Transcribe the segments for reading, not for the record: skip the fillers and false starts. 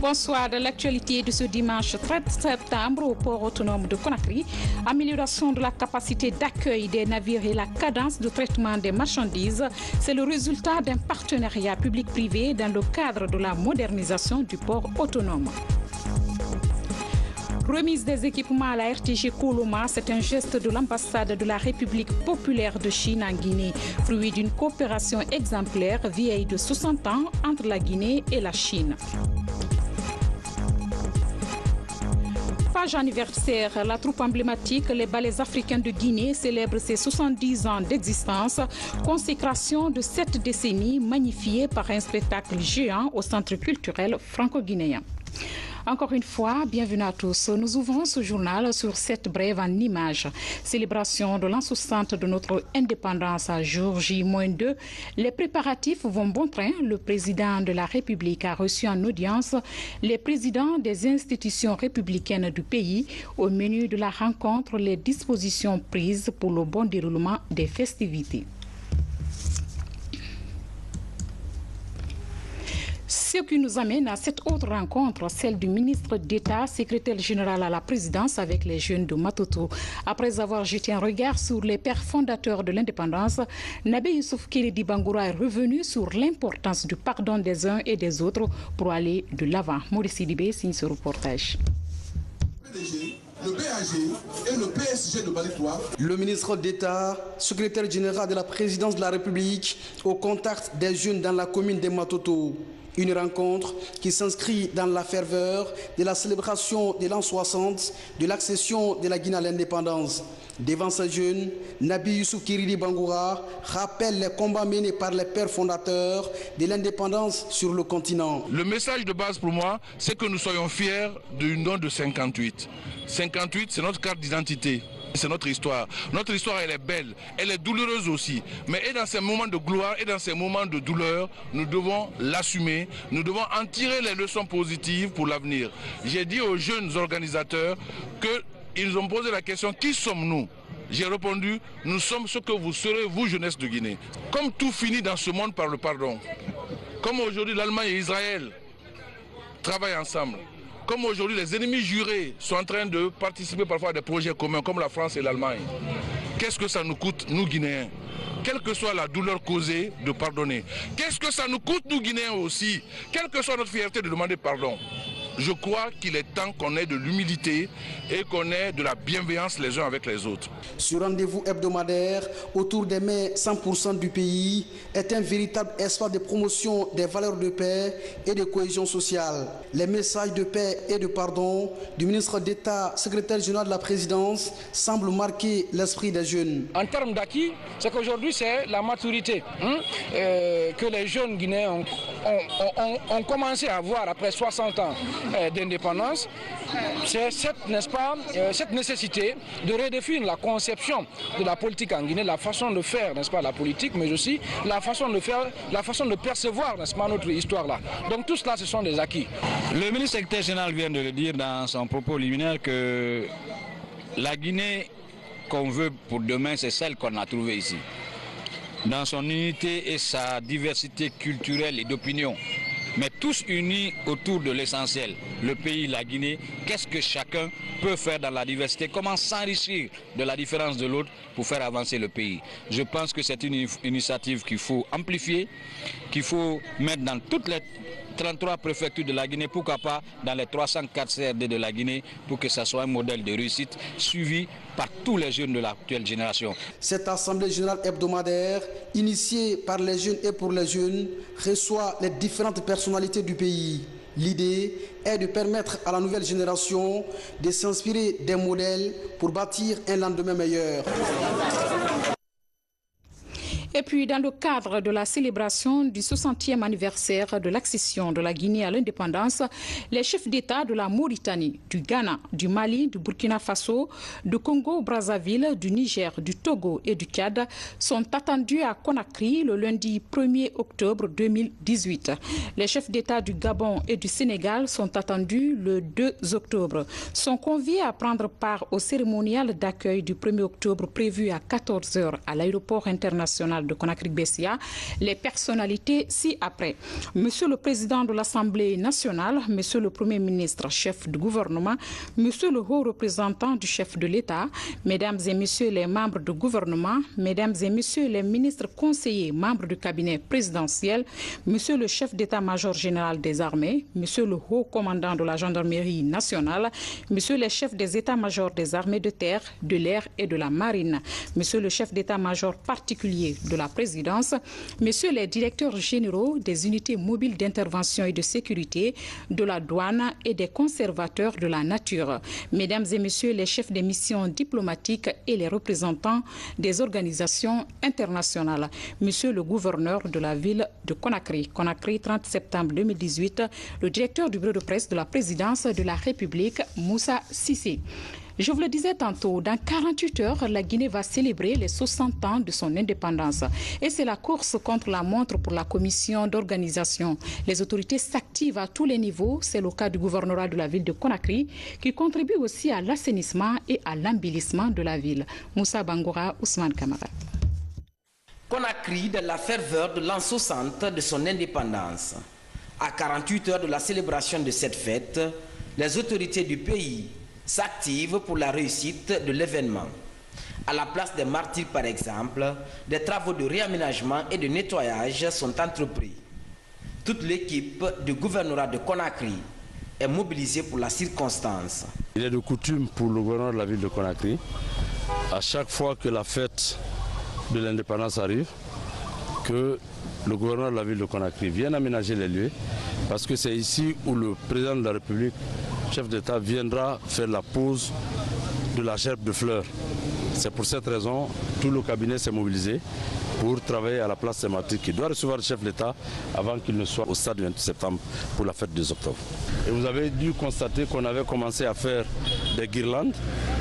Bonsoir, de l'actualité de ce dimanche 13 septembre au port autonome de Conakry. Amélioration de la capacité d'accueil des navires et la cadence de traitement des marchandises, c'est le résultat d'un partenariat public-privé dans le cadre de la modernisation du port autonome. Remise des équipements à la RTG Koloma, c'est un geste de l'ambassade de la République populaire de Chine en Guinée, fruit d'une coopération exemplaire vieille de 60 ans entre la Guinée et la Chine. Page anniversaire, la troupe emblématique, les Ballets africains de Guinée, célèbre ses 70 ans d'existence, consécration de 7 décennies magnifiée par un spectacle géant au centre culturel franco-guinéen. Encore une fois, bienvenue à tous. Nous ouvrons ce journal sur cette brève en images. Célébration de l'an 60 de notre indépendance à jour J-2. Les préparatifs vont bon train. Le président de la République a reçu en audience les présidents des institutions républicaines du pays. Au menu de la rencontre, les dispositions prises pour le bon déroulement des festivités. Ce qui nous amène à cette autre rencontre, celle du ministre d'État, secrétaire général à la présidence avec les jeunes de Matoto. Après avoir jeté un regard sur les pères fondateurs de l'indépendance, Nabi Youssouf Kérédi Bangoura est revenu sur l'importance du pardon des uns et des autres pour aller de l'avant. Maurice Sidibé signe ce reportage. Le BAG et le PSG de Balitois. Le ministre d'État, secrétaire général de la présidence de la République, au contact des jeunes dans la commune de Matoto. Une rencontre qui s'inscrit dans la ferveur de la célébration de l'an 60 de l'accession de la Guinée à l'indépendance. Devant ces jeunes, Nabi Youssouf Kérédi Bangoura rappelle les combats menés par les pères fondateurs de l'indépendance sur le continent. Le message de base pour moi, c'est que nous soyons fiers du nom de 58. 58, c'est notre carte d'identité. C'est notre histoire. Notre histoire, elle est belle, elle est douloureuse aussi. Mais et dans ces moments de gloire et dans ces moments de douleur, nous devons l'assumer. Nous devons en tirer les leçons positives pour l'avenir. J'ai dit aux jeunes organisateurs qu'ils ont posé la question, qui sommes-nous? J'ai répondu, nous sommes ce que vous serez, vous, jeunesse de Guinée. Comme tout finit dans ce monde par le pardon, comme aujourd'hui l'Allemagne et Israël travaillent ensemble, comme aujourd'hui les ennemis jurés sont en train de participer parfois à des projets communs comme la France et l'Allemagne, qu'est-ce que ça nous coûte, nous Guinéens? Quelle que soit la douleur causée, de pardonner. Qu'est-ce que ça nous coûte, nous Guinéens aussi? Quelle que soit notre fierté, de demander pardon. Je crois qu'il est temps qu'on ait de l'humilité et qu'on ait de la bienveillance les uns avec les autres. Ce rendez-vous hebdomadaire autour des mers 100% du pays est un véritable espace de promotion des valeurs de paix et de cohésion sociale. Les messages de paix et de pardon du ministre d'État, secrétaire général de la présidence, semblent marquer l'esprit des jeunes. En termes d'acquis, c'est qu'aujourd'hui c'est la maturité que les jeunes Guinéens ont commencé à avoir après 60 ans d'indépendance. C'est cette nécessité de redéfinir la conception de la politique en Guinée, la façon de faire, n'est-ce pas, la politique, mais aussi la façon de faire, la façon de percevoir, n'est-ce pas, notre histoire là. Donc tout cela, ce sont des acquis. Le ministre secrétaire général vient de le dire dans son propos liminaire que la Guinée qu'on veut pour demain, c'est celle qu'on a trouvée ici. Dans son unité et sa diversité culturelle et d'opinion, mais tous unis autour de l'essentiel, le pays, la Guinée. Qu'est-ce que chacun peut faire dans la diversité? Comment s'enrichir de la différence de l'autre pour faire avancer le pays? Je pense que c'est une initiative qu'il faut amplifier, qu'il faut mettre dans toutes les 33 préfectures de la Guinée, pourquoi pas dans les 304 CRD de la Guinée, pour que ça soit un modèle de réussite suivi par tous les jeunes de l'actuelle génération. Cette assemblée générale hebdomadaire, initiée par les jeunes et pour les jeunes, reçoit les différentes personnalités du pays. L'idée est de permettre à la nouvelle génération de s'inspirer des modèles pour bâtir un lendemain meilleur. Et Et puis, dans le cadre de la célébration du 60e anniversaire de l'accession de la Guinée à l'indépendance, les chefs d'État de la Mauritanie, du Ghana, du Mali, du Burkina Faso, du Congo-Brazzaville, du Niger, du Togo et du Tchad sont attendus à Conakry le lundi 1er octobre 2018. Les chefs d'État du Gabon et du Sénégal sont attendus le 2 octobre. Sont conviés à prendre part au cérémonial d'accueil du 1er octobre prévu à 14 h à l'aéroport international de Conakry-Bessia les personnalités ci-après. Monsieur le Président de l'Assemblée nationale, Monsieur le Premier ministre, chef du gouvernement, Monsieur le haut représentant du chef de l'État, Mesdames et Messieurs les membres du gouvernement, Mesdames et Messieurs les ministres conseillers, membres du cabinet présidentiel, Monsieur le chef d'état-major général des armées, Monsieur le haut commandant de la gendarmerie nationale, Monsieur les chefs des états-majors des armées de terre, de l'air et de la marine, Monsieur le chef d'état-major particulier de la présidence, Messieurs les directeurs généraux des unités mobiles d'intervention et de sécurité, de la douane et des conservateurs de la nature, Mesdames et Messieurs les chefs des missions diplomatiques et les représentants des organisations internationales, Monsieur le gouverneur de la ville de Conakry, 30 septembre 2018, le directeur du bureau de presse de la présidence de la République, Moussa Cissé. Je vous le disais tantôt, dans 48 heures, la Guinée va célébrer les 60 ans de son indépendance. Et c'est la course contre la montre pour la commission d'organisation. Les autorités s'activent à tous les niveaux. C'est le cas du gouvernorat de la ville de Conakry, qui contribue aussi à l'assainissement et à l'embellissement de la ville. Moussa Bangoura, Ousmane Kamara. Conakry, dans la ferveur de l'an 60 de son indépendance. À 48 heures de la célébration de cette fête, les autorités du pays s'activent pour la réussite de l'événement. À la place des martyrs, par exemple, des travaux de réaménagement et de nettoyage sont entrepris. Toute l'équipe du gouvernorat de Conakry est mobilisée pour la circonstance. Il est de coutume pour le gouvernement de la ville de Conakry, à chaque fois que la fête de l'indépendance arrive, que le gouverneur de la ville de Conakry vienne aménager les lieux, parce que c'est ici où le président de la République, chef d'État, viendra faire la pose de la gerbe de fleurs. C'est pour cette raison que tout le cabinet s'est mobilisé pour travailler à la place des martyrs qui doit recevoir le chef d'État avant qu'il ne soit au stade du 28 septembre pour la fête des octobre. Et vous avez dû constater qu'on avait commencé à faire des guirlandes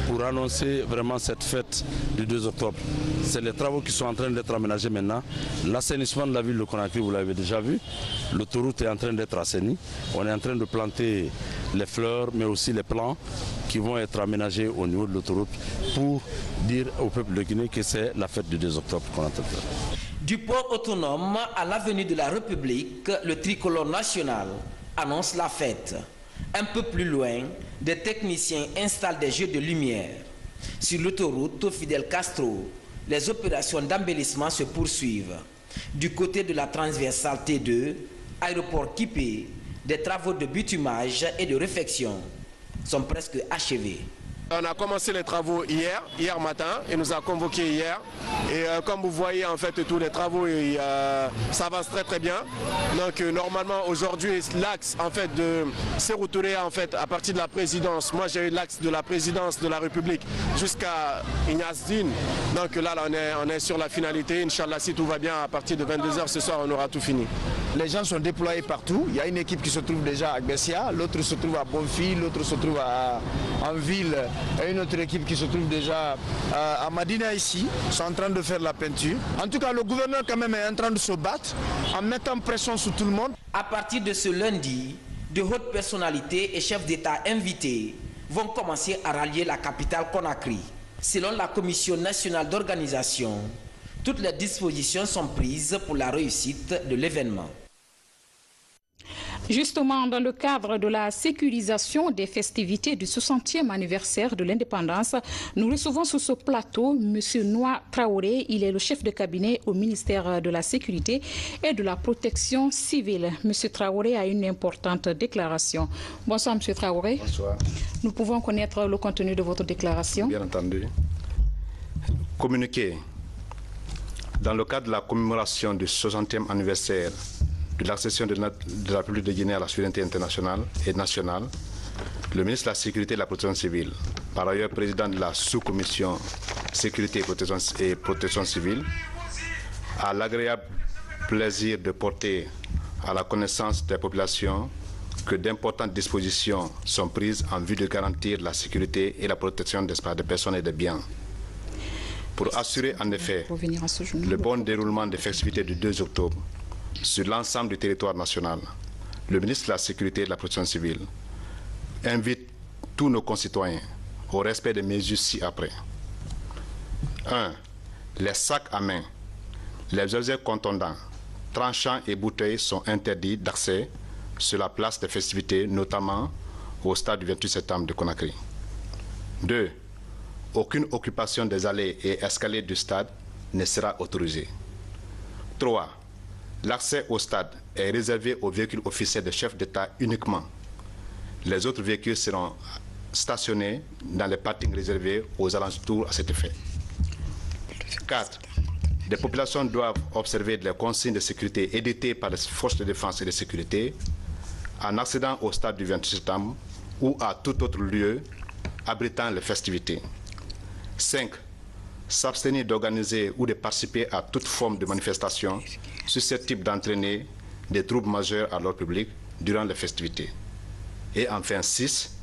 pour annoncer vraiment cette fête du 2 octobre. C'est les travaux qui sont en train d'être aménagés maintenant. L'assainissement de la ville de Conakry, vous l'avez déjà vu. L'autoroute est en train d'être assainie. On est en train de planter les fleurs, mais aussi les plants qui vont être aménagés au niveau de l'autoroute pour dire au peuple de Guinée que c'est la fête du 2 octobre qu'on entend faire. Du port autonome à l'avenue de la République, le tricolore national annonce la fête. Un peu plus loin, des techniciens installent des jeux de lumière. Sur l'autoroute Fidel Castro, les opérations d'embellissement se poursuivent. Du côté de la transversale T2, aéroport Kipé, des travaux de bitumage et de réfection sont presque achevés. On a commencé les travaux hier matin, et nous a convoqués hier. Et comme vous voyez, en fait, tous les travaux s'avancent très bien. Donc normalement aujourd'hui, l'axe en fait de Sékou-Touré, en fait, à partir de la présidence, moi j'ai eu l'axe de la présidence de la République jusqu'à Ignace Dine. Donc là, on est sur la finalité. Inch'Allah, si tout va bien, à partir de 22 h ce soir, on aura tout fini. Les gens sont déployés partout. Il y a une équipe qui se trouve déjà à Bessia, l'autre se trouve à Bonfil, l'autre se trouve en ville. Et une autre équipe qui se trouve déjà à Madina ici, sont en train de faire la peinture. En tout cas, le gouverneur quand même est en train de se battre en mettant pression sur tout le monde. À partir de ce lundi, de hautes personnalités et chefs d'État invités vont commencer à rallier la capitale Conakry. Selon la Commission nationale d'organisation, toutes les dispositions sont prises pour la réussite de l'événement. Justement, dans le cadre de la sécurisation des festivités du 60e anniversaire de l'indépendance, nous recevons sur ce plateau M. Noa Traoré. Il est le chef de cabinet au ministère de la Sécurité et de la Protection civile. M. Traoré a une importante déclaration. Bonsoir, M. Traoré. Bonsoir. Nous pouvons connaître le contenu de votre déclaration. Bien entendu. Communiqué. Dans le cadre de la commémoration du 60e anniversaire de l'accession de la République de Guinée à la souveraineté internationale et nationale, le ministre de la Sécurité et de la Protection civile, par ailleurs président de la sous-commission Sécurité et Protection civile, a l'agréable plaisir de porter à la connaissance des populations que d'importantes dispositions sont prises en vue de garantir la sécurité et la protection des personnes et des biens. Pour assurer en effet le bon déroulement des festivités du 2 octobre sur l'ensemble du territoire national, le ministre de la Sécurité et de la Protection civile invite tous nos concitoyens au respect des mesures ci-après. 1. Les sacs à main, les objets contondants, tranchants et bouteilles sont interdits d'accès sur la place des festivités, notamment au stade du 28 septembre de Conakry. 2. Aucune occupation des allées et escaliers du stade ne sera autorisée. 3. L'accès au stade est réservé aux véhicules officiels de chef d'État uniquement. Les autres véhicules seront stationnés dans les parkings réservés aux alentours à cet effet. 4. Les populations doivent observer les consignes de sécurité éditées par les forces de défense et de sécurité en accédant au stade du 28 septembre ou à tout autre lieu abritant les festivités. 5. S'abstenir d'organiser ou de participer à toute forme de manifestation susceptible d'entraîner des troubles majeurs à l'ordre public durant les festivités. Et enfin 6.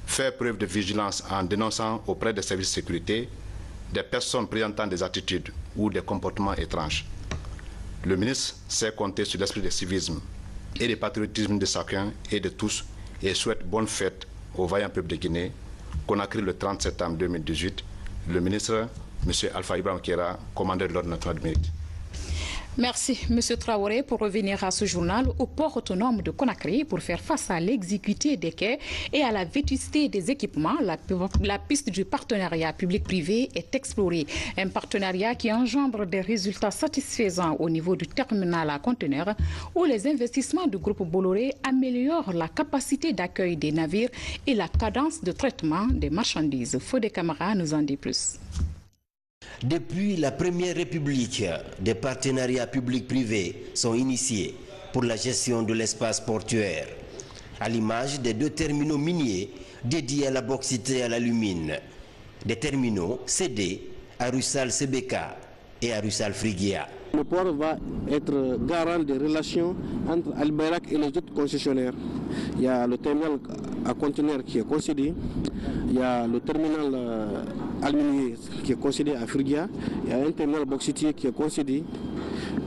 Faire preuve de vigilance en dénonçant auprès des services de sécurité des personnes présentant des attitudes ou des comportements étranges. Le ministre sait compter sur l'esprit de civisme et de patriotisme de chacun et de tous et souhaite bonne fête au vaillant peuple de Guinée. Conakry le 30 septembre 2018, le ministre M. Alpha Ibrahim Kera, commandeur de l'Ordre national du mérite. Merci, M. Traoré. Pour revenir à ce journal, au port autonome de Conakry, pour faire face à l'exiguïté des quais et à la vétusté des équipements, la piste du partenariat public-privé est explorée. Un partenariat qui engendre des résultats satisfaisants au niveau du terminal à conteneurs, où les investissements du groupe Bolloré améliorent la capacité d'accueil des navires et la cadence de traitement des marchandises. Fodé Camara nous en dit plus. Depuis la Première République, des partenariats publics-privés sont initiés pour la gestion de l'espace portuaire, à l'image des 2 terminaux miniers dédiés à la bauxite et à l'alumine, des terminaux cédés à Rusal Sebeka et à Rusal Frigia. Le port va être garant des relations entre Al-Bayrak et les autres concessionnaires. Il y a le terminal à conteneurs qui est concédé, il y a le terminal aluminier qui est concédé à Frigia, il y a un terminal bauxitier qui est concédé.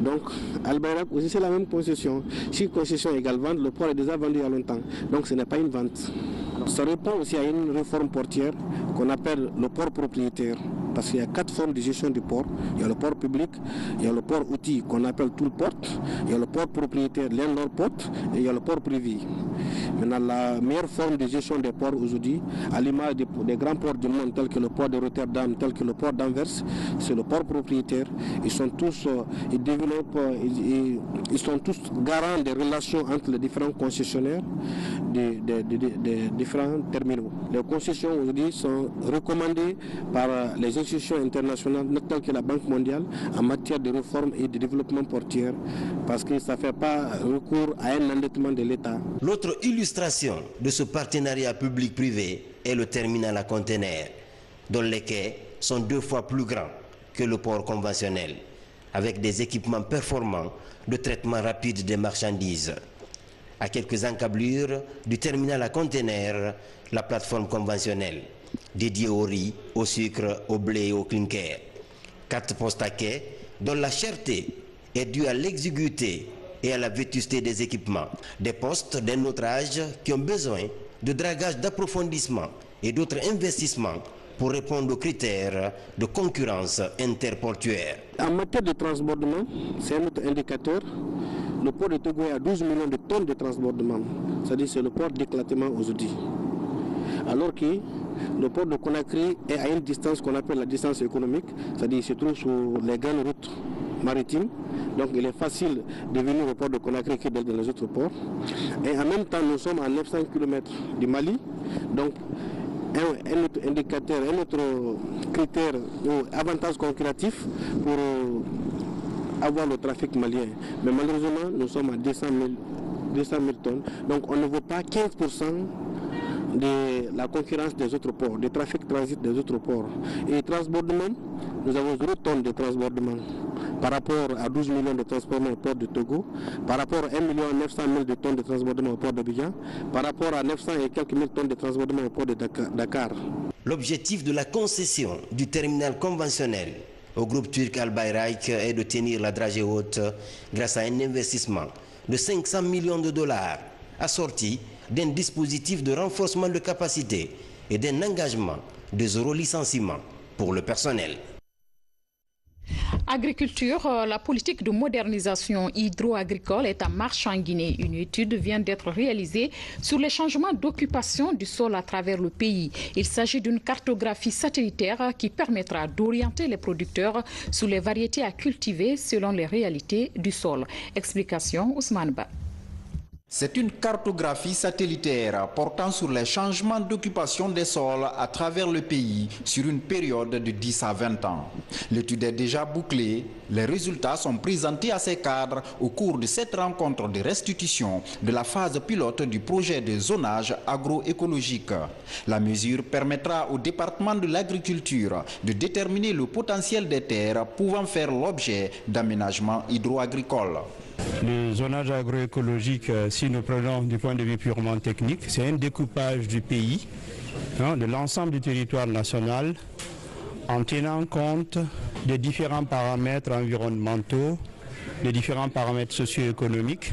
Donc Al-Bayrak aussi c'est la même concession. Si concession égale vente, le port est déjà vendu il y a longtemps. Donc ce n'est pas une vente. Ça répond aussi à une réforme portière qu'on appelle le port propriétaire. Parce qu'il y a 4 formes de gestion du port. Il y a le port public, il y a le port outil qu'on appelle tout le port, il y a le port propriétaire, landlord port, et il y a le port privé. Maintenant, la meilleure forme de gestion des ports aujourd'hui, à l'image des grands ports du monde, tels que le port de Rotterdam, tel que le port d'Anvers, c'est le port propriétaire. Ils sont tous, ils développent, ils sont tous garants des relations entre les différents concessionnaires des différents terminaux. Les concessions aujourd'hui sont recommandées par les institutions internationales, telles que la Banque mondiale, en matière de réforme et de développement portuaire, parce que ça ne fait pas recours à un endettement de l'État. L'autre illustration de ce partenariat public-privé est le terminal à conteneurs, dont les quais sont 2 fois plus grands que le port conventionnel, avec des équipements performants de traitement rapide des marchandises. À quelques encablures du terminal à conteneurs, la plateforme conventionnelle, dédiée au riz, au sucre, au blé et au clinker. 4 postes à quai dont la cherté est due à l'exiguïté et à la vétusté des équipements. Des postes d'un autre âge qui ont besoin de dragage d'approfondissement et d'autres investissements pour répondre aux critères de concurrence interportuaire. En matière de transbordement, c'est un autre indicateur. Le port de Togo a 12 millions de tonnes de transbordement. C'est-à-dire c'est le port d'éclatement aujourd'hui. Alors que le port de Conakry est à une distance qu'on appelle la distance économique, c'est-à-dire qu'il se trouve sur les grandes routes maritimes. Donc il est facile de venir au port de Conakry que dans les autres ports. Et en même temps, nous sommes à 900 km du Mali. Donc un autre indicateur, un autre critère ou avantage concuratif pour avoir le trafic malien. Mais malheureusement, nous sommes à 200 000 tonnes. Donc on ne vaut pas 15% de la concurrence des autres ports, du trafic transit des autres ports. Et transbordement, nous avons 0 tonnes de transbordement. par rapport à 12 millions de transbordements au port de Togo, par rapport à 1 900 000 de tonnes de transbordements au port d'Abidjan, par rapport à 900 et quelques mille tonnes de transbordements au port de Dakar. L'objectif de la concession du terminal conventionnel au groupe turc Al Bayrak est de tenir la dragée haute grâce à un investissement de 500 millions de dollars assorti d'un dispositif de renforcement de capacité et d'un engagement de zéro licenciement pour le personnel. Agriculture, la politique de modernisation hydro-agricole est en marche en Guinée. Une étude vient d'être réalisée sur les changements d'occupation du sol à travers le pays. Il s'agit d'une cartographie satellitaire qui permettra d'orienter les producteurs sur les variétés à cultiver selon les réalités du sol. Explication Ousmane Ba. C'est une cartographie satellitaire portant sur les changements d'occupation des sols à travers le pays sur une période de 10 à 20 ans. L'étude est déjà bouclée. Les résultats sont présentés à ces cadres au cours de cette rencontre de restitution de la phase pilote du projet de zonage agroécologique. La mesure permettra au département de l'agriculture de déterminer le potentiel des terres pouvant faire l'objet d'aménagements hydro-agricoles. Le zonage agroécologique, si nous prenons du point de vue purement technique, c'est un découpage du pays, de l'ensemble du territoire national, en tenant compte des différents paramètres environnementaux, des différents paramètres socio-économiques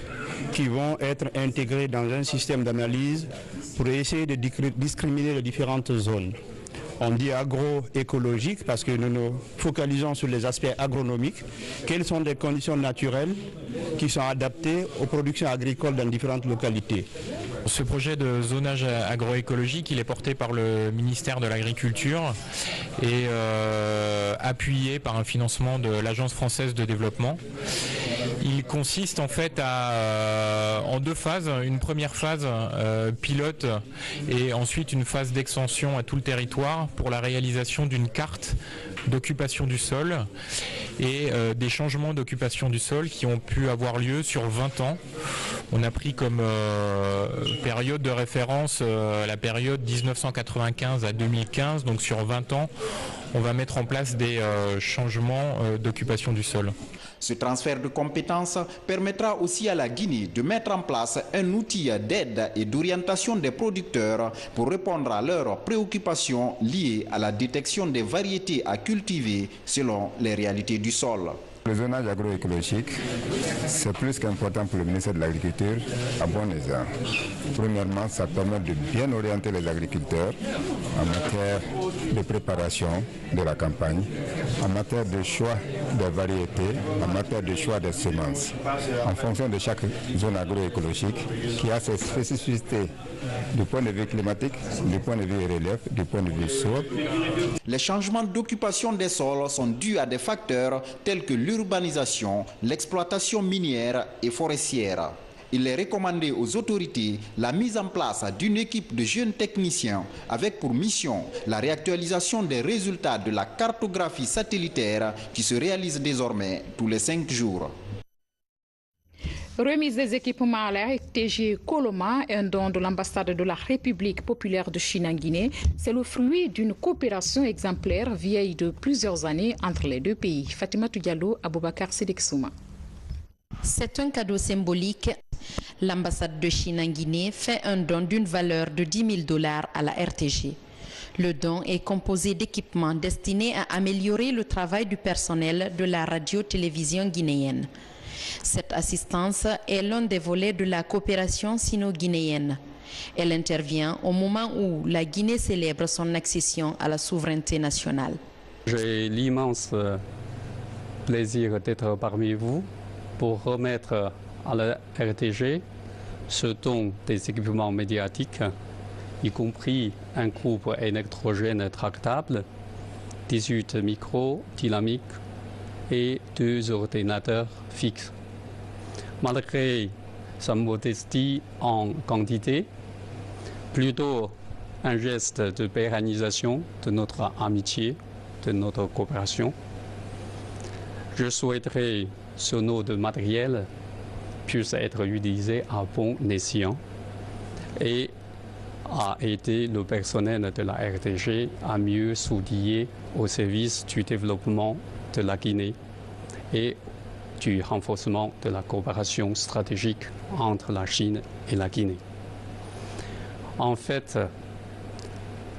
qui vont être intégrés dans un système d'analyse pour essayer de discriminer les différentes zones. On dit agroécologique parce que nous nous focalisons sur les aspects agronomiques. Quelles sont les conditions naturelles qui sont adaptées aux productions agricoles dans différentes localités? Ce projet de zonage agroécologique, il est porté par le ministère de l'Agriculture et appuyé par un financement de l'Agence française de développement. Il consiste en fait en deux phases. Une première phase pilote et ensuite une phase d'extension à tout le territoire pour la réalisation d'une carte d'occupation du sol et des changements d'occupation du sol qui ont pu avoir lieu sur 20 ans. On a pris comme période de référence la période 1995 à 2015, donc sur 20 ans, on va mettre en place des changements d'occupation du sol. Ce transfert de compétences permettra aussi à la Guinée de mettre en place un outil d'aide et d'orientation des producteurs pour répondre à leurs préoccupations liées à la détection des variétés à cultiver selon les réalités du sol. Le zonage agroécologique, c'est plus qu'important pour le ministère de l'Agriculture à bon escient. Premièrement, ça permet de bien orienter les agriculteurs en matière de préparation de la campagne, en matière de choix des variétés, en matière de choix des semences, en fonction de chaque zone agroécologique qui a ses spécificités du point de vue climatique, du point de vue relief, du point de vue sol. Les changements d'occupation des sols sont dus à des facteurs tels que l'urbanisation, l'exploitation minière et forestière. Il est recommandé aux autorités la mise en place d'une équipe de jeunes techniciens avec pour mission la réactualisation des résultats de la cartographie satellitaire qui se réalise désormais tous les 5 jours. Remise des équipements à la RTG Coloma, un don de l'ambassade de la République populaire de Chine en Guinée. C'est le fruit d'une coopération exemplaire vieille de plusieurs années entre les deux pays. Fatima Diallo, Aboubakar Sedeksouma. C'est un cadeau symbolique. L'ambassade de Chine en Guinée fait un don d'une valeur de 10 000 $ à la RTG. Le don est composé d'équipements destinés à améliorer le travail du personnel de la radio-télévision guinéenne. Cette assistance est l'un des volets de la coopération sino-guinéenne. Elle intervient au moment où la Guinée célèbre son accession à la souveraineté nationale. J'ai l'immense plaisir d'être parmi vous pour remettre à la RTG ce don des équipements médiatiques, y compris un groupe électrogène tractable, 18 micros dynamiques et 2 ordinateurs fixes. Malgré sa modestie en quantité, plutôt un geste de pérennisation de notre amitié, de notre coopération, je souhaiterais ce lot de matériel puisse être utilisé à bon escient et à aider le personnel de la RTG à mieux s'outiller au service du développement de la Guinée et du renforcement de la coopération stratégique entre la Chine et la Guinée. En fait,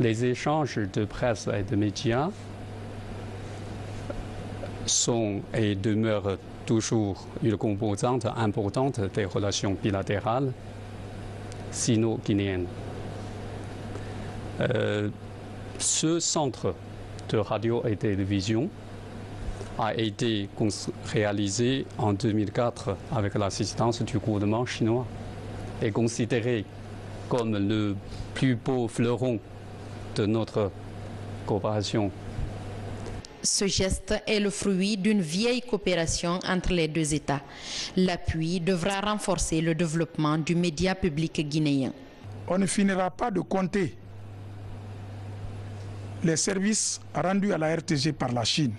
les échanges de presse et de médias sont et demeurent toujours une composante importante des relations bilatérales sino-guinéennes. Ce centre de radio et télévision a été réalisé en 2004 avec l'assistance du gouvernement chinois et considéré comme le plus beau fleuron de notre coopération. Ce geste est le fruit d'une vieille coopération entre les deux États. L'appui devra renforcer le développement du média public guinéen. On ne finira pas de compter les services rendus à la RTG par la Chine.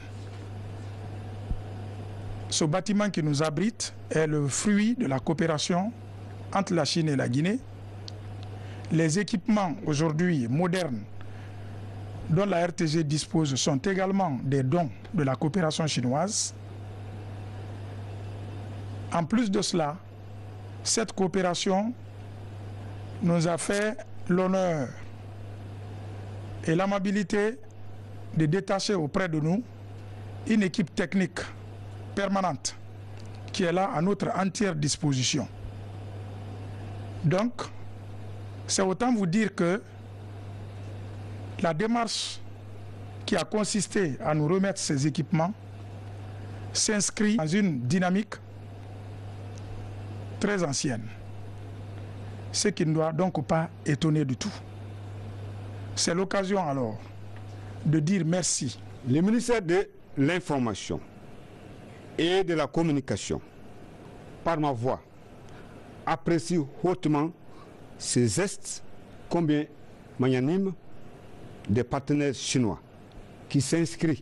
Ce bâtiment qui nous abrite est le fruit de la coopération entre la Chine et la Guinée. Les équipements aujourd'hui modernes dont la RTG dispose sont également des dons de la coopération chinoise. En plus de cela, cette coopération nous a fait l'honneur et l'amabilité de détacher auprès de nous une équipe technique permanente qui est là à notre entière disposition. Donc, c'est autant vous dire que la démarche qui a consisté à nous remettre ces équipements s'inscrit dans une dynamique très ancienne, ce qui ne doit donc pas étonner du tout. C'est l'occasion alors de dire merci. Le ministère de l'Information et de la Communication, par ma voix, apprécie hautement ces gestes combien magnanimes des partenaires chinois qui s'inscrivent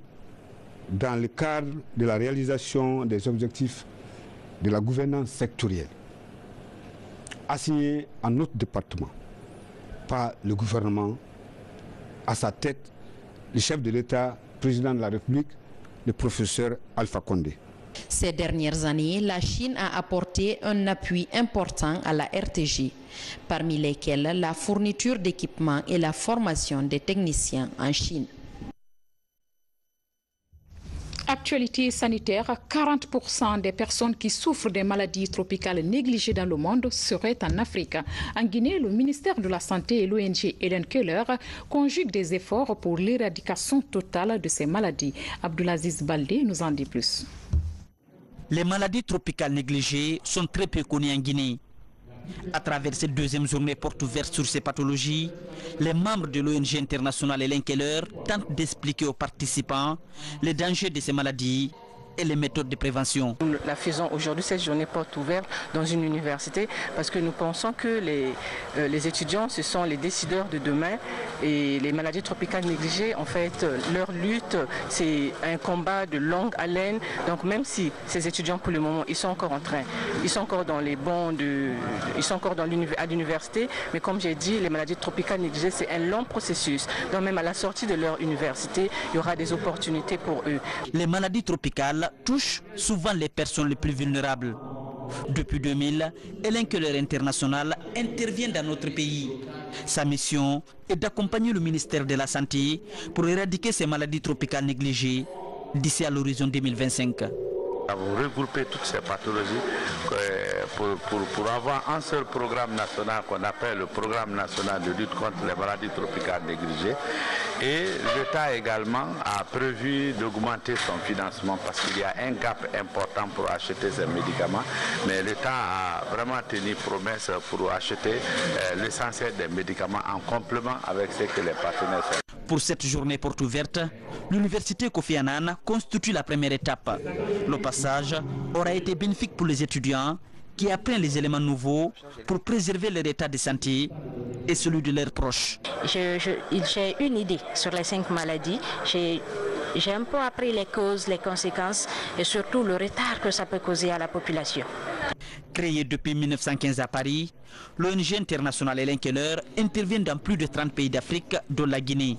dans le cadre de la réalisation des objectifs de la gouvernance sectorielle assignés à notre département par le gouvernement, à sa tête le chef de l'État, président de la République, le professeur Alpha Condé. Ces dernières années, la Chine a apporté un appui important à la RTG, parmi lesquels la fourniture d'équipements et la formation des techniciens en Chine. Actualité sanitaire, 40% des personnes qui souffrent des maladies tropicales négligées dans le monde seraient en Afrique. En Guinée, le ministère de la Santé et l'ONG Helen Keller conjuguent des efforts pour l'éradication totale de ces maladies. Abdulaziz Baldé nous en dit plus. Les maladies tropicales négligées sont très peu connues en Guinée. À travers cette deuxième journée porte ouverte sur ces pathologies, les membres de l'ONG internationale Helen Keller tentent d'expliquer aux participants les dangers de ces maladies et les méthodes de prévention. Nous la faisons aujourd'hui, cette journée porte ouverte dans une université, parce que nous pensons que les étudiants, ce sont les décideurs de demain, et les maladies tropicales négligées, en fait, leur lutte, c'est un combat de longue haleine. Donc même si ces étudiants, pour le moment, ils sont encore dans les bancs, ils sont encore à l'université, mais comme j'ai dit, les maladies tropicales négligées, c'est un long processus. Donc même à la sortie de leur université, il y aura des opportunités pour eux. Les maladies tropicales touchent souvent les personnes les plus vulnérables. Depuis 2000, Helen Keller International intervient dans notre pays. Sa mission est d'accompagner le ministère de la Santé pour éradiquer ces maladies tropicales négligées d'ici à l'horizon 2025. Vous regroupez toutes ces pathologies pour avoir un seul programme national qu'on appelle le programme national de lutte contre les maladies tropicales négligées. Et l'État également a prévu d'augmenter son financement parce qu'il y a un gap important pour acheter ces médicaments. Mais l'État a vraiment tenu promesse pour acheter l'essentiel des médicaments en complément avec ce que les partenaires font. Pour cette journée porte ouverte, l'université Kofi Annan constitue la première étape. Le passage aura été bénéfique pour les étudiants qui apprennent les éléments nouveaux pour préserver leur état de santé et celui de leurs proches. J'ai une idée sur les 5 maladies. J'ai un peu appris les causes, les conséquences et surtout le retard que ça peut causer à la population. Créée depuis 1915 à Paris, l'ONG internationale Helen Keller intervient dans plus de 30 pays d'Afrique, dont la Guinée.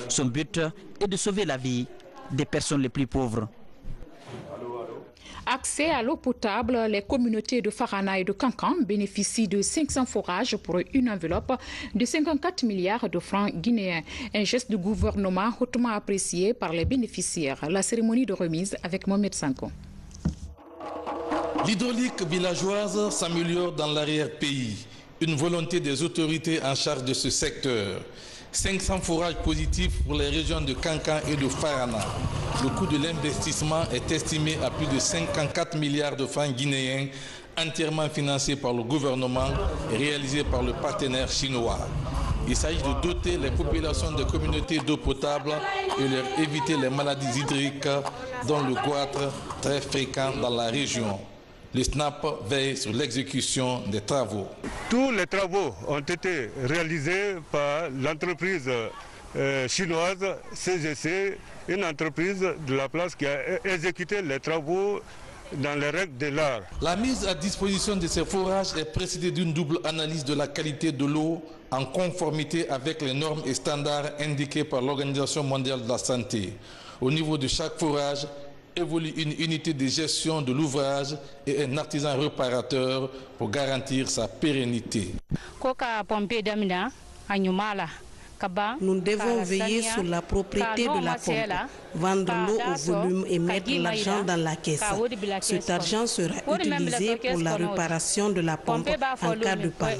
Son but est de sauver la vie des personnes les plus pauvres. Accès à l'eau potable, les communautés de Farana et de Kankan bénéficient de 500 forages pour une enveloppe de 54 milliards de francs guinéens. Un geste du gouvernement hautement apprécié par les bénéficiaires. La cérémonie de remise avec Mohamed Sanko. L'hydraulique villageoise s'améliore dans l'arrière-pays. Une volonté des autorités en charge de ce secteur. 500 forages positifs pour les régions de Kankan et de Farana. Le coût de l'investissement est estimé à plus de 54 milliards de francs guinéens, entièrement financé par le gouvernement et réalisé par le partenaire chinois. Il s'agit de doter les populations de communautés d'eau potable et leur éviter les maladies hydriques, dont le goitre très fréquent dans la région. Le SNAP veille sur l'exécution des travaux. Tous les travaux ont été réalisés par l'entreprise chinoise CGC, une entreprise de la place qui a exécuté les travaux dans les règles de l'art. La mise à disposition de ces forages est précédée d'une double analyse de la qualité de l'eau en conformité avec les normes et standards indiqués par l'Organisation mondiale de la santé. Au niveau de chaque forage, évolue une unité de gestion de l'ouvrage et un artisan réparateur pour garantir sa pérennité. Nous devons veiller sur la propriété de la pompe, vendre l'eau au volume et mettre l'argent dans la caisse. Cet argent sera utilisé pour la réparation de la pompe en cas de panne.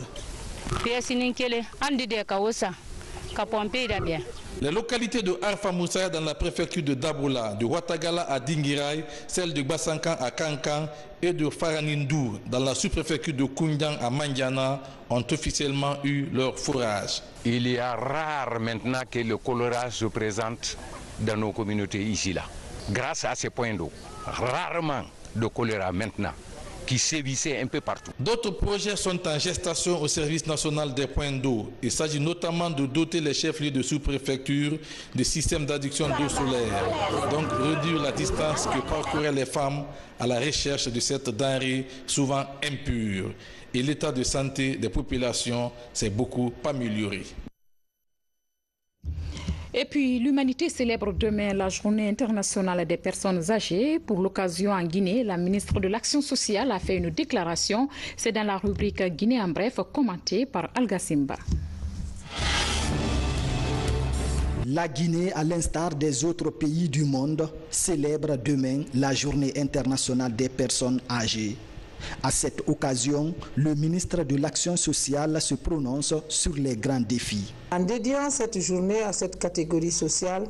Les localités de Arfa Moussa dans la préfecture de Daboula, de Ouattagala à Dinguiraï, celle de Bassankan à Kankan et de Faranindou dans la sous-préfecture de Koundian à Mandiana ont officiellement eu leur forage. Il y a rare maintenant que le choléra se présente dans nos communautés ici-là. Grâce à ces points d'eau, rarement de choléra maintenant, qui sévissaient un peu partout. D'autres projets sont en gestation au service national des points d'eau. Il s'agit notamment de doter les chefs-lieux de sous-préfecture de systèmes d'adduction d'eau solaire, donc réduire la distance que parcouraient les femmes à la recherche de cette denrée souvent impure. Et l'état de santé des populations s'est beaucoup amélioré. Et puis, l'humanité célèbre demain la journée internationale des personnes âgées. Pour l'occasion, en Guinée, la ministre de l'Action sociale a fait une déclaration. C'est dans la rubrique Guinée en bref, commentée par Alga Simba. La Guinée, à l'instar des autres pays du monde, célèbre demain la journée internationale des personnes âgées. À cette occasion, le ministre de l'Action sociale se prononce sur les grands défis. En dédiant cette journée à cette catégorie sociale,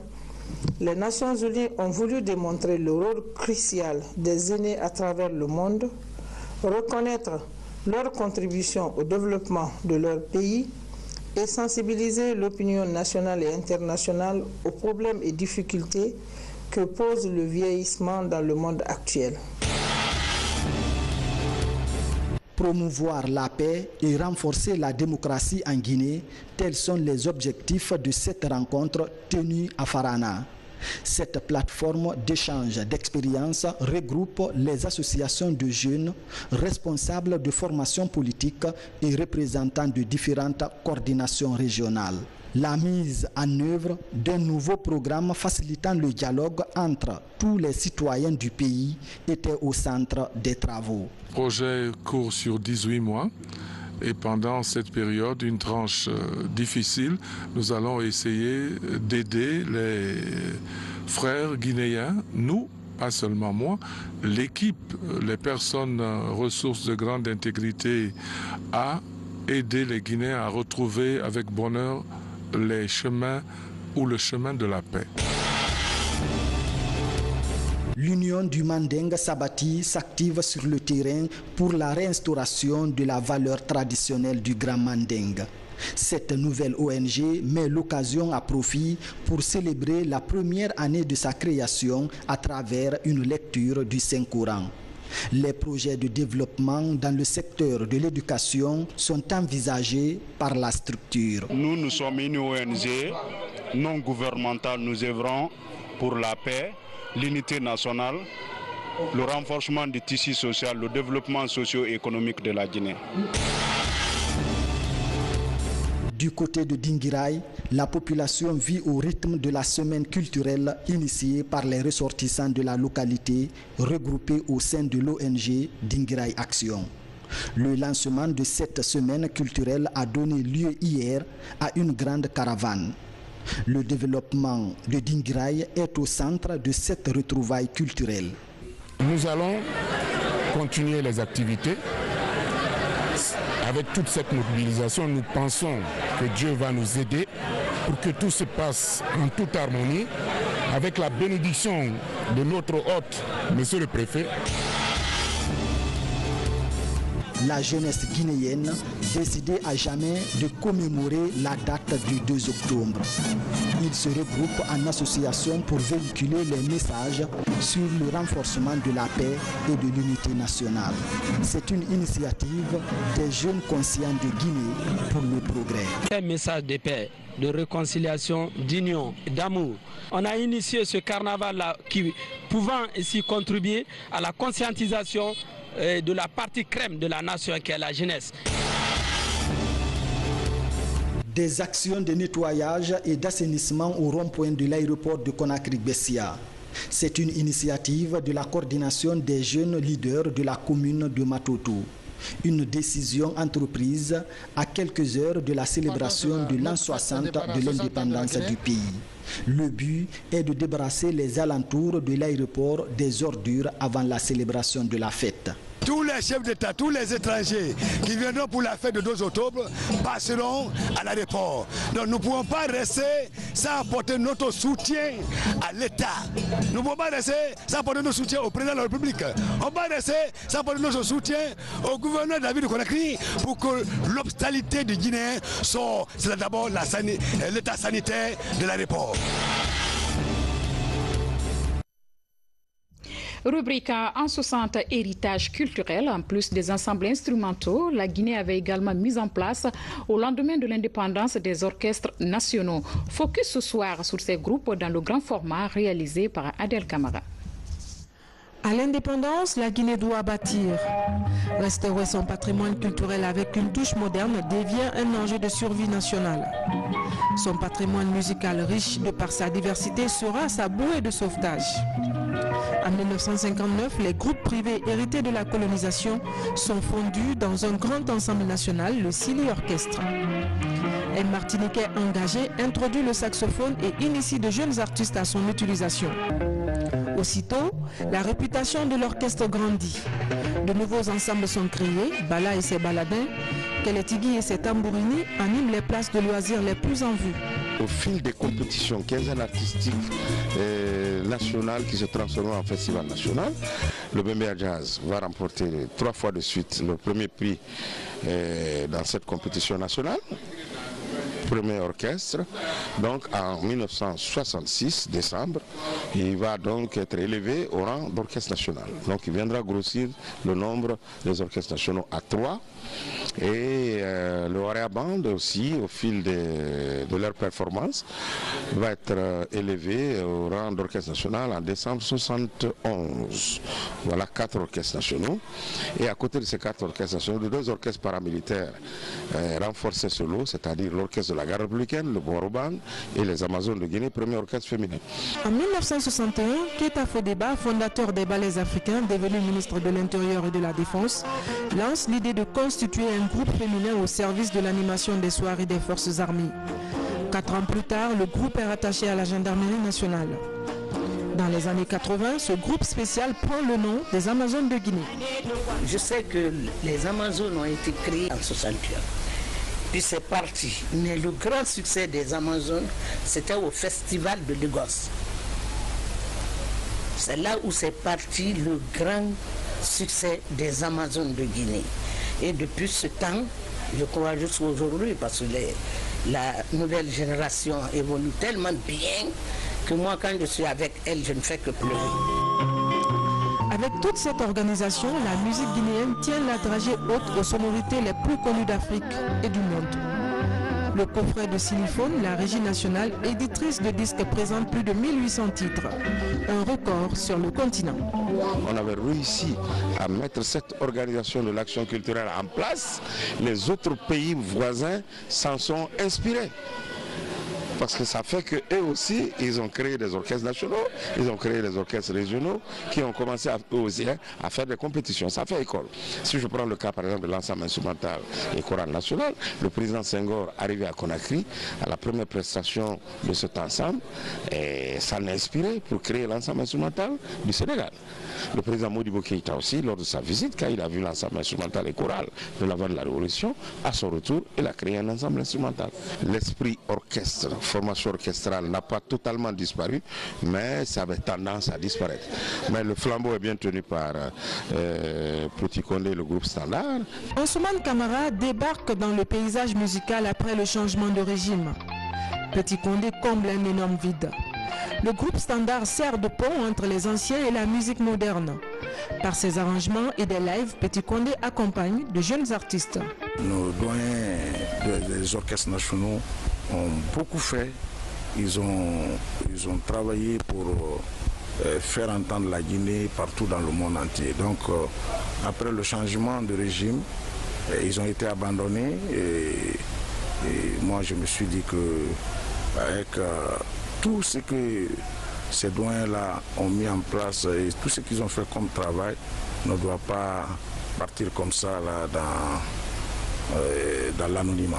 les Nations Unies ont voulu démontrer le rôle crucial des aînés à travers le monde, reconnaître leur contribution au développement de leur pays et sensibiliser l'opinion nationale et internationale aux problèmes et difficultés que pose le vieillissement dans le monde actuel. Promouvoir la paix et renforcer la démocratie en Guinée, tels sont les objectifs de cette rencontre tenue à Farana. Cette plateforme d'échange d'expériences regroupe les associations de jeunes, responsables de formation politique et représentants de différentes coordinations régionales. La mise en œuvre d'un nouveau programme facilitant le dialogue entre tous les citoyens du pays était au centre des travaux. Le projet court sur 18 mois et pendant cette période, une tranche difficile, nous allons essayer d'aider les frères guinéens, nous, pas seulement moi, l'équipe, les personnes ressources de grande intégrité à aider les Guinéens à retrouver avec bonheur les chemins ou le chemin de la paix. L'Union du Manding Sabati s'active sur le terrain pour la réinstauration de la valeur traditionnelle du Grand Manding. Cette nouvelle ONG met l'occasion à profit pour célébrer la première année de sa création à travers une lecture du Saint-Coran. Les projets de développement dans le secteur de l'éducation sont envisagés par la structure. Nous sommes une ONG non gouvernementale. Nous œuvrons pour la paix, l'unité nationale, le renforcement du tissu social, le développement socio-économique de la Guinée. Du côté de Dinguiraye, la population vit au rythme de la semaine culturelle initiée par les ressortissants de la localité regroupés au sein de l'ONG Dinguiraye Action. Le lancement de cette semaine culturelle a donné lieu hier à une grande caravane. Le développement de Dinguiraye est au centre de cette retrouvaille culturelle. Nous allons continuer les activités. Avec toute cette mobilisation, nous pensons que Dieu va nous aider pour que tout se passe en toute harmonie, avec la bénédiction de notre hôte, Monsieur le Préfet. La jeunesse guinéenne décidait à jamais de commémorer la date du 2 octobre. Ils se regroupent en association pour véhiculer les messages sur le renforcement de la paix et de l'unité nationale. C'est une initiative des jeunes conscients de Guinée pour le progrès. Un message de paix, de réconciliation, d'union, d'amour. On a initié ce carnaval-là qui pouvant ici contribuer à la conscientisation de la partie crème de la nation qui est la jeunesse. Des actions de nettoyage et d'assainissement au rond-point de l'aéroport de Conakry-Bessia. C'est une initiative de la coordination des jeunes leaders de la commune de Matoto. Une décision entreprise à quelques heures de la célébration de l'an 60 de l'indépendance du pays. Le but est de débarrasser les alentours de l'aéroport des ordures avant la célébration de la fête. Tous les chefs d'État, tous les étrangers qui viendront pour la fête de 2 octobre passeront à l'aéroport. Donc nous ne pouvons pas rester sans apporter notre soutien à l'État. Nous ne pouvons pas rester sans apporter notre soutien au président de la République. On va rester sans apporter notre soutien au gouverneur de la ville de Conakry pour que l'obstinalité du Guinéen soit d'abord l'état sanitaire de l'aéroport. Rubrique en 60 héritage culturel. En plus des ensembles instrumentaux, la Guinée avait également mis en place au lendemain de l'indépendance des orchestres nationaux. Focus ce soir sur ces groupes dans le grand format réalisé par Adel Camara. À l'indépendance, la Guinée doit bâtir. Restaurer son patrimoine culturel avec une touche moderne devient un enjeu de survie nationale. Son patrimoine musical riche de par sa diversité sera sa bouée de sauvetage. En 1959, les groupes privés hérités de la colonisation sont fondus dans un grand ensemble national, le Sili Orchestre. Un Martiniquais engagé introduit le saxophone et initie de jeunes artistes à son utilisation. Aussitôt, la réputation de l'orchestre grandit. De nouveaux ensembles sont créés, Bala et ses baladins, Keletigui et ses tambourini animent les places de loisirs les plus en vue. Au fil des compétitions, quinzaine artistique nationale qui se transforme en festival national, le Bembea Jazz va remporter 3 fois de suite le premier prix dans cette compétition nationale. Premier orchestre, donc en 1966, décembre, il va donc être élevé au rang d'orchestre national. Donc il viendra grossir le nombre des orchestres nationaux à 3. Et le Warrior Band aussi, au fil de leur performance, va être élevé au rang d'orchestre national en décembre 1971. Voilà 4 orchestres nationaux. Et à côté de ces 4 orchestres nationaux, 2 orchestres paramilitaires renforcés sur l'eau, c'est-à-dire l'orchestre de la garde républicaine, le Boroban et les Amazones de Guinée, premier orchestre féminin. En 1961, Keita Fodeba, fondateur des ballets africains, devenu ministre de l'Intérieur et de la Défense, lance l'idée de constituer un groupe féminin au service de l'animation des soirées des forces armées. 4 ans plus tard, le groupe est rattaché à la gendarmerie nationale. Dans les années 80, ce groupe spécial prend le nom des Amazones de Guinée. Je sais que les Amazones ont été créées en 61. Puis c'est parti. Mais le grand succès des Amazones, c'était au festival de Lagos. C'est là où c'est parti le grand succès des Amazones de Guinée. Et depuis ce temps, je crois jusqu'à aujourd'hui, parce que la nouvelle génération évolue tellement bien que moi, quand je suis avec elle, je ne fais que pleurer. Avec toute cette organisation, la musique guinéenne tient la dragée haute aux sonorités les plus connues d'Afrique et du monde. Le coffret de Siliphone, la régie nationale éditrice de disques, présente plus de 1800 titres, un record sur le continent. On avait réussi à mettre cette organisation de l'action culturelle en place. Les autres pays voisins s'en sont inspirés. Parce que ça fait qu'eux aussi, ils ont créé des orchestres nationaux, ils ont créé des orchestres régionaux qui ont commencé eux aussi à faire des compétitions. Ça fait école. Si je prends le cas par exemple de l'ensemble instrumental et choral national, le président Senghor arrivé à Conakry à la première prestation de cet ensemble, et ça l'a inspiré pour créer l'ensemble instrumental du Sénégal. Le président Modibo Keïta aussi, lors de sa visite, quand il a vu l'ensemble instrumental et choral de l'avant de la Révolution, à son retour, il a créé un ensemble instrumental. L'esprit orchestre, formation orchestrale n'a pas totalement disparu, mais ça avait tendance à disparaître. Mais le flambeau est bien tenu par Petit Condé, le groupe Standard. Ousmane Camara débarque dans le paysage musical après le changement de régime. Petit Condé comble un énorme vide. Le groupe Standard sert de pont entre les anciens et la musique moderne. Par ses arrangements et des lives, Petit Condé accompagne de jeunes artistes. Nos doyens des orchestres nationaux ont beaucoup fait. Ils ont travaillé pour faire entendre la Guinée partout dans le monde entier. Donc, après le changement de régime, ils ont été abandonnés. Et moi, je me suis dit que avec tout ce que ces doyens-là ont mis en place et tout ce qu'ils ont fait comme travail ne doit pas partir comme ça là, dans l'anonymat.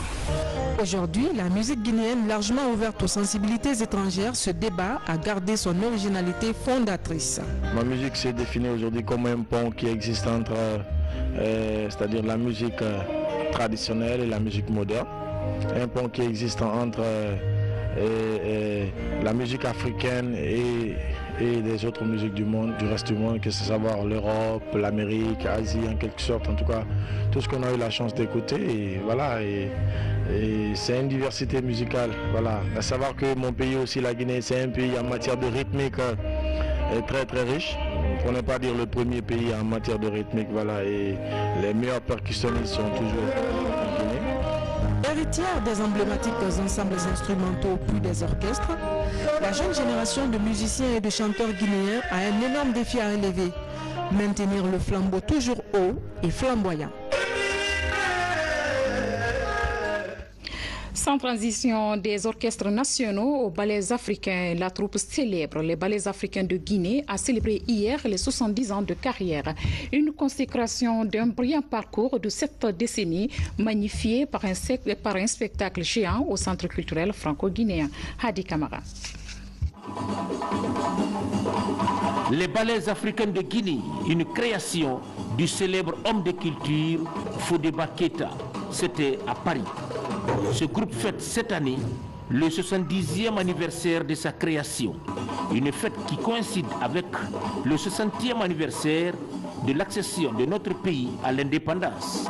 Aujourd'hui, la musique guinéenne, largement ouverte aux sensibilités étrangères, se débat à garder son originalité fondatrice. Ma musique se définit aujourd'hui comme un pont qui existe entre c'est-à-dire la musique traditionnelle et la musique moderne. Un pont qui existe entre la musique africaine et des autres musiques du monde, du reste du monde, que c'est savoir l'Europe, l'Amérique, l'Asie en quelque sorte, en tout cas tout ce qu'on a eu la chance d'écouter, et voilà, et c'est une diversité musicale, voilà. À savoir que mon pays aussi, la Guinée, c'est un pays en matière de rythmique très très riche, pour ne pas dire le premier pays en matière de rythmique, voilà, et les meilleurs percussionnistes sont toujours en Guinée. Héritière des emblématiques ensembles instrumentaux puis des orchestres, la jeune génération de musiciens et de chanteurs guinéens a un énorme défi à relever, maintenir le flambeau toujours haut et flamboyant. Sans transition des orchestres nationaux aux ballets africains, la troupe célèbre les ballets africains de Guinée a célébré hier les 70 ans de carrière. Une consécration d'un brillant parcours de 7 décennies magnifié par un spectacle géant au Centre culturel franco-guinéen. Hadi Kamara. Les ballets africains de Guinée, une création du célèbre homme de culture Fodéba Keïta. C'était à Paris. Ce groupe fête cette année le 70e anniversaire de sa création. Une fête qui coïncide avec le 60e anniversaire de l'accession de notre pays à l'indépendance.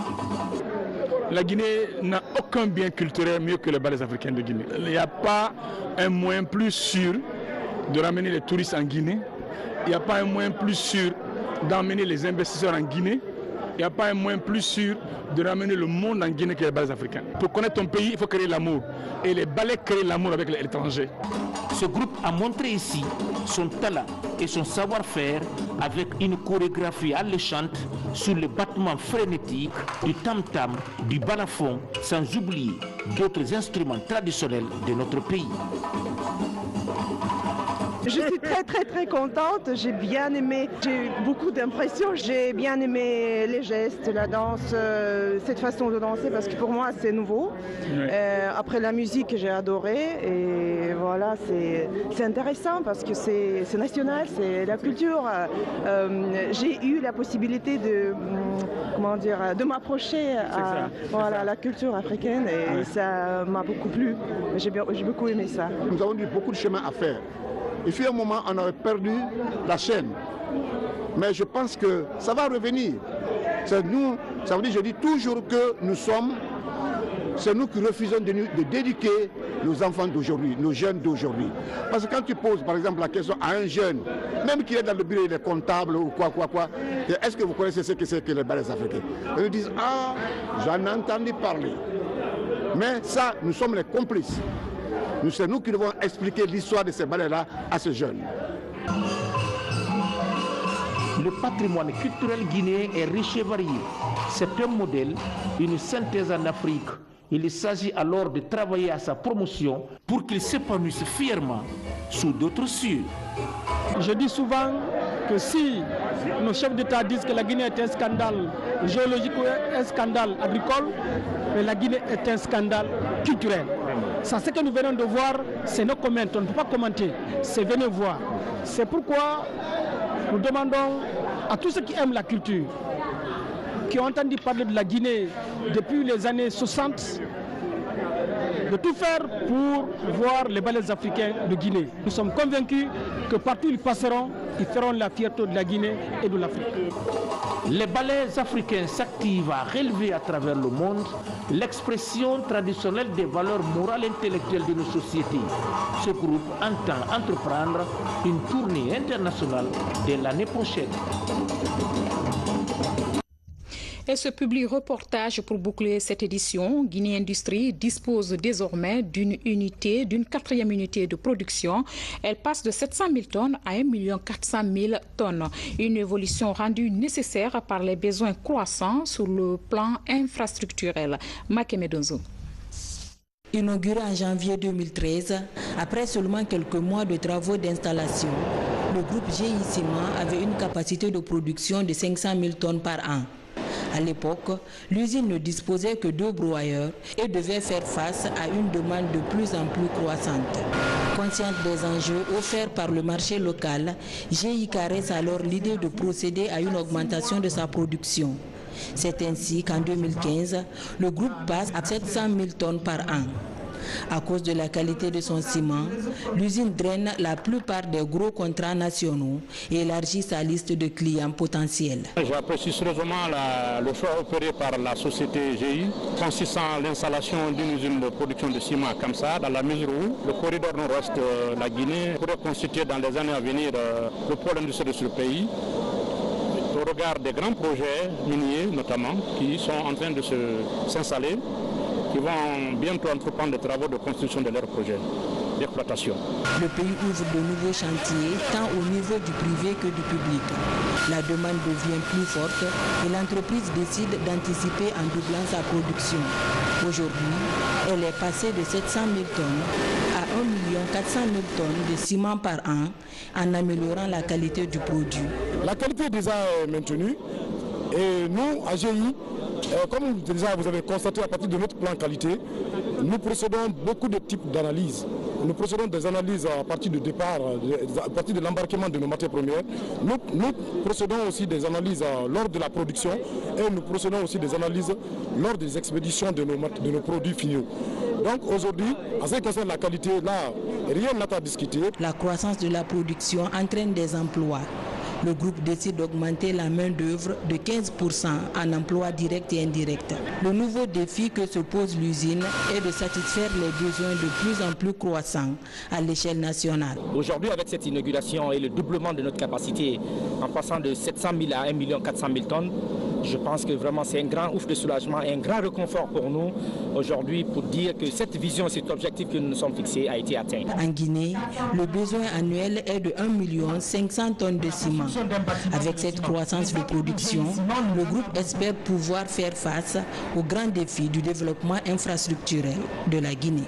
La Guinée n'a aucun bien culturel mieux que les ballets africains de Guinée. Il n'y a pas un moyen plus sûr de ramener les touristes en Guinée. Il n'y a pas un moyen plus sûr d'emmener les investisseurs en Guinée. Il n'y a pas un moyen plus sûr de ramener le monde en Guinée que les ballets africains. Pour connaître ton pays, il faut créer l'amour. Et les ballets créent l'amour avec l'étranger. Ce groupe a montré ici son talent et son savoir-faire avec une chorégraphie alléchante sur le battement frénétique du tam-tam, du balafon, sans oublier d'autres instruments traditionnels de notre pays. Je suis très contente, j'ai bien aimé, j'ai eu beaucoup d'impressions, j'ai bien aimé les gestes, la danse, cette façon de danser parce que pour moi c'est nouveau. Après la musique j'ai adoré et voilà, c'est intéressant parce que c'est national, c'est la culture. J'ai eu la possibilité de m'approcher à la culture africaine et ça m'a beaucoup plu, j'ai beaucoup aimé ça. Nous avons eu beaucoup de chemin à faire. Il fut un moment, on aurait perdu la chaîne. Mais je pense que ça va revenir. C'est nous, ça veut dire, je dis toujours que c'est nous qui refusons de d'éduquer nos enfants d'aujourd'hui, nos jeunes d'aujourd'hui. Parce que quand tu poses par exemple la question à un jeune, même qui est dans le bureau, il est comptable ou quoi, est-ce que vous connaissez ce que c'est que les ballets africains? Ils disent, ah, j'en ai entendu parler. Mais ça, nous sommes les complices. C'est nous qui devons expliquer l'histoire de ces balais-là à ces jeunes. Le patrimoine culturel guinéen est riche et varié. C'est un modèle, une synthèse en Afrique. Il s'agit alors de travailler à sa promotion pour qu'il s'épanouisse fièrement sous d'autres cieux. Je dis souvent que si nos chefs d'État disent que la Guinée est un scandale géologique ou un scandale agricole, mais la Guinée est un scandale culturel. Ça, ce que nous venons de voir, c'est nos commentaires. On ne peut pas commenter, c'est venez voir. C'est pourquoi nous demandons à tous ceux qui aiment la culture, qui ont entendu parler de la Guinée depuis les années 60, de tout faire pour voir les ballets africains de Guinée. Nous sommes convaincus que partout ils passeront, ils feront la fierté de la Guinée et de l'Afrique. Les ballets africains s'activent à relever à travers le monde l'expression traditionnelle des valeurs morales et intellectuelles de nos sociétés. Ce groupe entend entreprendre une tournée internationale dès l'année prochaine. Et ce public reportage pour boucler cette édition, Guinée Industrie dispose désormais d'une quatrième unité de production. Elle passe de 700 000 tonnes à 1 400 000 tonnes. Une évolution rendue nécessaire par les besoins croissants sur le plan infrastructurel. Makemedonzo. Inauguré en janvier 2013, après seulement quelques mois de travaux d'installation, le groupe GI Ciment avait une capacité de production de 500 000 tonnes par an. À l'époque, l'usine ne disposait que 2 broyeurs et devait faire face à une demande de plus en plus croissante. Consciente des enjeux offerts par le marché local, GI caresse alors l'idée de procéder à une augmentation de sa production. C'est ainsi qu'en 2015, le groupe passe à 700 000 tonnes par an. À cause de la qualité de son ciment, l'usine draine la plupart des gros contrats nationaux et élargit sa liste de clients potentiels. J'apprécie sérieusement le choix opéré par la société GI consistant à l'installation d'une usine de production de ciment comme ça, dans la mesure où le corridor nord-ouest de la Guinée pourrait constituer dans les années à venir le pôle industriel de ce pays, au regard des grands projets miniers notamment qui sont en train de s'installer, qui vont bientôt entreprendre des travaux de construction de leurs projets d'exploitation. Le pays ouvre de nouveaux chantiers, tant au niveau du privé que du public. La demande devient plus forte et l'entreprise décide d'anticiper en doublant sa production. Aujourd'hui, elle est passée de 700 000 tonnes à 1 400 000 tonnes de ciment par an en améliorant la qualité du produit. La qualité déjà est maintenue et nous, à GI, comme déjà vous avez constaté à partir de notre plan qualité, nous procédons beaucoup de types d'analyses. Nous procédons des analyses à partir du départ, à partir de l'embarquement de nos matières premières. Nous procédons aussi des analyses lors de la production et nous procédons aussi des analyses lors des expéditions de nos produits finaux. Donc aujourd'hui, en ce qui concerne la qualité, là, rien n'est à discuter. La croissance de la production entraîne des emplois. Le groupe décide d'augmenter la main-d'œuvre de 15% en emplois directs et indirects. Le nouveau défi que se pose l'usine est de satisfaire les besoins de plus en plus croissants à l'échelle nationale. Aujourd'hui, avec cette inauguration et le doublement de notre capacité en passant de 700 000 à 1 400 000 tonnes, je pense que vraiment c'est un grand ouf de soulagement et un grand réconfort pour nous aujourd'hui pour dire que cette vision, cet objectif que nous nous sommes fixés a été atteint. En Guinée, le besoin annuel est de 1 500 000 tonnes de ciment. Avec cette croissance de production, le groupe espère pouvoir faire face aux grands défis du développement infrastructurel de la Guinée.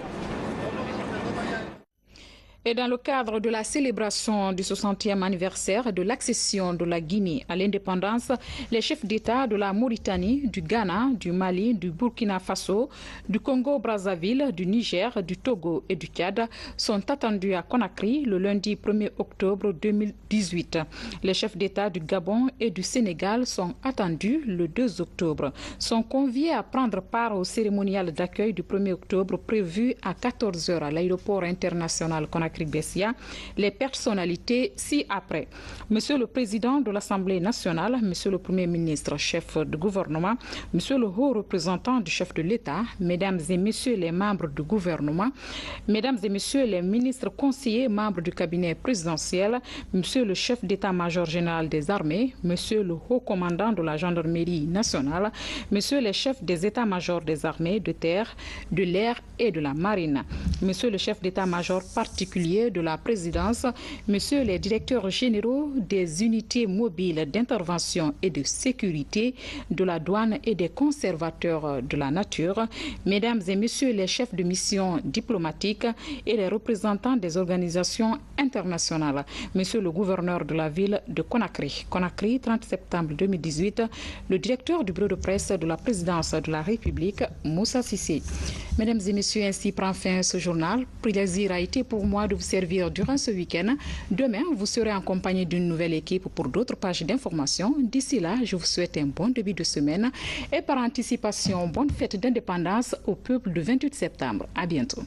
Et dans le cadre de la célébration du 60e anniversaire de l'accession de la Guinée à l'indépendance, les chefs d'État de la Mauritanie, du Ghana, du Mali, du Burkina Faso, du Congo-Brazzaville, du Niger, du Togo et du Tchad sont attendus à Conakry le lundi 1er octobre 2018. Les chefs d'État du Gabon et du Sénégal sont attendus le 2 octobre. Sont conviés à prendre part au cérémonial d'accueil du 1er octobre prévu à 14h à l'aéroport international Conakry. Conakry-Bessia. Les personnalités ci-après. Monsieur le Président de l'Assemblée nationale, Monsieur le Premier ministre, chef de gouvernement, Monsieur le haut représentant du chef de l'État, Mesdames et Messieurs les membres du gouvernement, Mesdames et Messieurs les ministres conseillers, membres du cabinet présidentiel, Monsieur le chef d'état-major général des armées, Monsieur le haut commandant de la gendarmerie nationale, Monsieur les chefs des états-majors des armées de terre, de l'air et de la marine, Monsieur le chef d'état-major particulier de la présidence, Monsieur les directeurs généraux des unités mobiles d'intervention et de sécurité, de la douane et des conservateurs de la nature, Mesdames et Messieurs les chefs de mission diplomatiques et les représentants des organisations internationales, Monsieur le gouverneur de la ville de Conakry. Conakry, 30 septembre 2018, le directeur du bureau de presse de la présidence de la République, Moussa Cissé. Mesdames et Messieurs, ainsi prend fin ce journal. Plaisir a été pour moi de vous servir durant ce week-end. Demain, vous serez en compagnie d'une nouvelle équipe pour d'autres pages d'information. D'ici là, je vous souhaite un bon début de semaine et par anticipation, bonne fête d'indépendance au peuple du 28 septembre. À bientôt.